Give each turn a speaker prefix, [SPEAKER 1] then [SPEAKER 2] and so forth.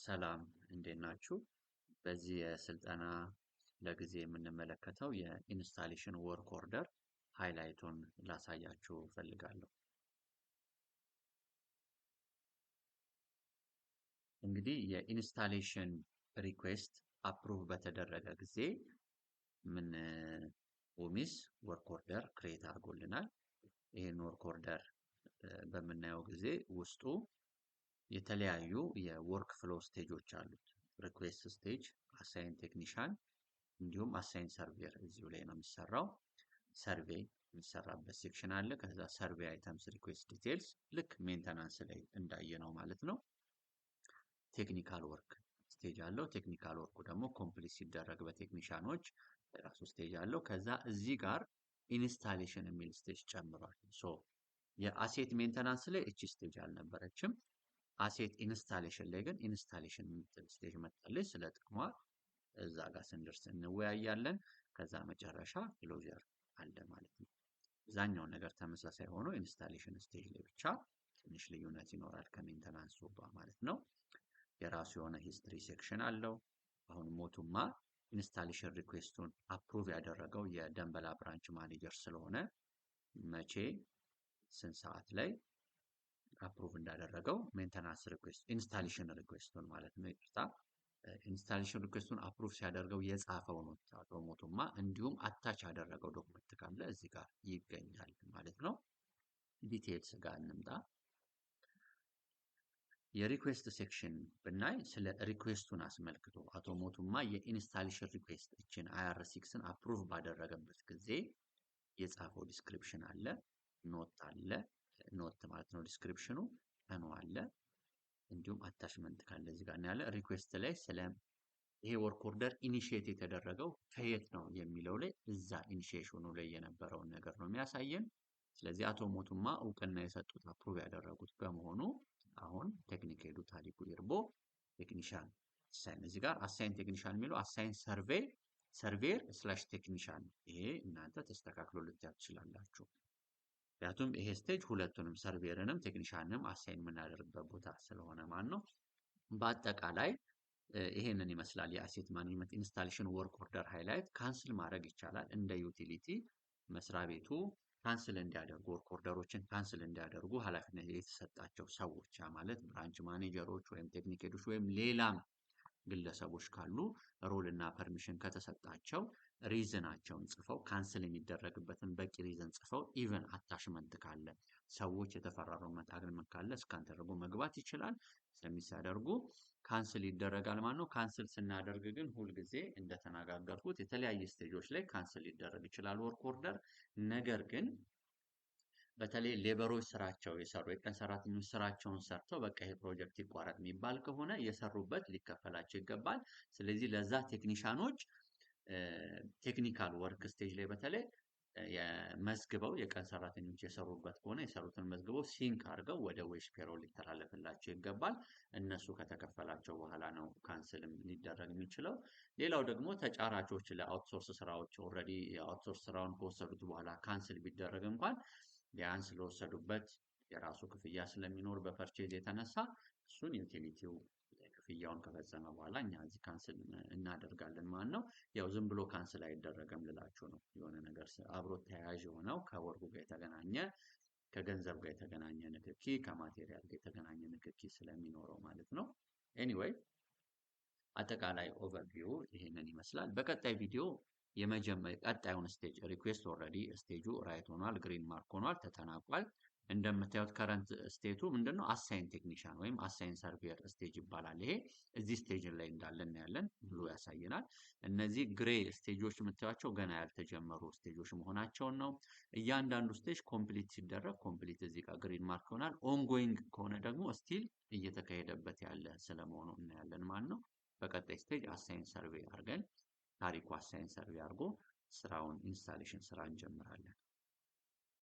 [SPEAKER 1] ሰላም እንዴት ናችሁ? በዚህ የስልጠና ለጊዜ የምንመለከተው የኢንስታሌሽን ወርክ ኦርደር ሃይላይቱን ላሳያችሁ ፈልጋለሁ። እንግዲህ የኢንስታሌሽን ሪኩዌስት አፕሩቭ በተደረገ ጊዜ ምን ኦሚስ ወርክ ኦርደር ክሬት አድርጎልናል። ይሄን ወርክ ኦርደር በምናየው ጊዜ ውስጡ የተለያዩ የወርክ ፍሎ ስቴጆች አሉት። ሪኩዌስት ስቴጅ፣ አሳይን ቴክኒሻን እንዲሁም አሳይን ሰርቬር እዚሁ ላይ ነው የሚሰራው። ሰርቬይ የሚሰራበት ሴክሽን አለ። ከዛ ሰርቬይ አይተምስ ሪኩዌስት ዲቴልስ ልክ ሜንተናንስ ላይ እንዳየነው ማለት ነው። ቴክኒካል ወርክ ስቴጅ አለው። ቴክኒካል ወርኩ ደግሞ ኮምፕሊት ሲደረግ በቴክኒሻኖች ራሱ ስቴጅ አለው። ከዛ እዚህ ጋር ኢንስታሌሽን የሚል ስቴጅ ጨምሯል። ሶ የአሴት ሜንተናንስ ላይ እቺ ስቴጅ አልነበረችም። አሴት ኢንስታሌሽን ላይ ግን ኢንስታሌሽን የምትል ስቴጅ መጣለች። ስለ ጥቅሟ እዛ ጋር ስንደርስ እንወያያለን። ከዛ መጨረሻ ክሎዥር አለ ማለት ነው። አብዛኛው ነገር ተመሳሳይ ሆኖ ኢንስታሌሽን ስቴጅ ላይ ብቻ ትንሽ ልዩነት ይኖራል ከሜንተናንሱ ጋር ማለት ነው። የራሱ የሆነ ሂስትሪ ሴክሽን አለው። አሁን ሞቱማ ኢንስታሌሽን ሪኩዌስቱን አፕሩቭ ያደረገው የደንበላ ብራንች ማኔጀር ስለሆነ መቼ ስንት ሰዓት ላይ አፕሩቭ እንዳደረገው ሜንተናንስ ሪኩዌስት ኢንስታሌሽን ሪኩዌስቱን ማለት ነው። ይቅርታ ኢንስታሌሽን ሪኩዌስቱን አፕሩቭ ሲያደርገው የጻፈው ነው አቶ ሞቱማ። እንዲሁም አታች ያደረገው ዶክመንት ካለ እዚህ ጋር ይገኛል ማለት ነው። ዲቴልስ ጋር እንምጣ። የሪኩዌስት ሴክሽን ብናይ ስለ ሪኩዌስቱን አስመልክቶ አቶ ሞቱማ የኢንስታሌሽን ሪኩዌስት እችን IR6ን አፕሩቭ ባደረገበት ጊዜ የጻፈው ዲስክሪፕሽን አለ፣ ኖት አለ። ኖት ማለት ነው ዲስክሪፕሽኑ፣ ቀኑ አለ። እንዲሁም አታችመንት ካለ እዚህ ጋር ያለ ሪኩዌስት ላይ ስለ ይሄ ወርክ ኦርደር ኢኒሺየት የተደረገው ከየት ነው የሚለው ላይ እዛ ኢኒሺዬሽኑ ላይ የነበረውን ነገር ነው የሚያሳየን። ስለዚህ አቶ ሞቱማ እውቅና የሰጡት አፕሩቭ ያደረጉት በመሆኑ አሁን ቴክኒክ ሄዱ ታሪኩ ይርቦ ቴክኒሻን አሳይን እዚህ ጋር አሳይን ቴክኒሻን የሚለው አሳይን ሰርቬር ስላሽ ቴክኒሻን ይሄ እናንተ ተስተካክሎ ልታዩ ትችላላችሁ። ምክንያቱም ይሄ ስቴጅ ሁለቱንም ሰርቬርንም ቴክኒሻንንም አሳይን የምናደርግበት ቦታ ስለሆነ ማለት ነው። በአጠቃላይ ይሄንን ይመስላል የአሴት ማኔጅመንት ኢንስታሌሽን ወርክ ኦርደር ሃይላይት። ካንስል ማድረግ ይቻላል። እንደ ዩቲሊቲ መስሪያ ቤቱ ካንስል እንዲያደርጉ ወርክ ኦርደሮችን ካንስል እንዲያደርጉ ኃላፊነት የተሰጣቸው ሰዎች ማለት ብራንች ማኔጀሮች ወይም ቴክኒክ ሄዶች ወይም ሌላም ግለሰቦች ካሉ ሮል እና ፐርሚሽን ከተሰጣቸው ሪዝናቸውን ጽፈው ካንስል የሚደረግበትን በቂ ሪዝን ጽፈው ኢቨን አታችመንት ካለ ሰዎች የተፈራሩበት አግሪመንት ካለ እስካን ተደርጎ መግባት ይችላል። ስለሚያደርጉ ካንስል ይደረጋል ማለት ነው። ካንስል ስናደርግ ግን ሁልጊዜ እንደተነጋገርኩት የተለያየ ስቴጆች ላይ ካንስል ሊደረግ ይችላል ወርክ ኦርደር። ነገር ግን በተለይ ሌበሮች ስራቸው የሰሩ የቀን ሰራተኞች ስራቸውን ሰርተው በቃ ይሄ ፕሮጀክት ይቋረጥ የሚባል ከሆነ የሰሩበት ሊከፈላቸው ይገባል። ስለዚህ ለዛ ቴክኒሻኖች ቴክኒካል ወርክ ስቴጅ ላይ በተለይ የመዝግበው የቀን ሰራተኞች የሰሩበት ከሆነ የሰሩትን መዝግበው ሲንክ አድርገው ወደ ዌጅ ፔሮል ሊተላለፍላቸው ይገባል። እነሱ ከተከፈላቸው በኋላ ነው ካንስልም ሊደረግ የሚችለው። ሌላው ደግሞ ተጫራቾች ለአውትሶርስ ስራዎች ኦልሬዲ የአውትሶርስ ስራውን ከወሰዱት በኋላ ካንስል ቢደረግ እንኳን ያን ስለወሰዱበት የራሱ ክፍያ ስለሚኖር በፐርቼዝ የተነሳ እሱን ዩቲሊቲው ክፍያውን ከፈጸመ በኋላ እኛ እዚህ ካንስል እናደርጋለን ማለት ነው። ያው ዝም ብሎ ካንስል አይደረግም ልላችሁ ነው። የሆነ ነገር አብሮ ተያያዥ የሆነው ከወርቁ ጋር የተገናኘ ከገንዘብ ጋር የተገናኘ ንክኪ ከማቴሪያል ጋር የተገናኘ ንክኪ ስለሚኖረው ማለት ነው። ኤኒዌይ አጠቃላይ ኦቨርቪው ይሄንን ይመስላል። በቀጣይ ቪዲዮ ቀጣዩን ስቴጅ ሪኩዌስት ኦልሬዲ ስቴጁ ራይት ሆኗል፣ ግሪን ማርክ ሆኗል፣ ተጠናቋል። እንደምታዩት ከረንት ስቴቱ ምንድነው? አሳይን ቴክኒሻን ወይም አሳይን ሰርቬር ስቴጅ ይባላል። ይሄ እዚህ ስቴጅ ላይ እንዳለን ያለን ብሎ ያሳየናል። እነዚህ ግሬ ስቴጆች የምታዩቸው ገና ያልተጀመሩ ስቴጆች መሆናቸውን ነው። እያንዳንዱ ስቴጅ ኮምፕሊት ሲደረግ ኮምፕሊት እዚህ ጋር ግሪን ማርክ ይሆናል። ኦንጎይንግ ከሆነ ደግሞ ስቲል እየተካሄደበት ያለ ስለመሆኑ እናያለን ማለት ነው። በቀጣይ ስቴጅ አሳይን ሰርቬይ አድርገን ታሪኩ አሳይን ሰርቬይ አድርጎ ስራውን ኢንስታሌሽን ስራ እንጀምራለን።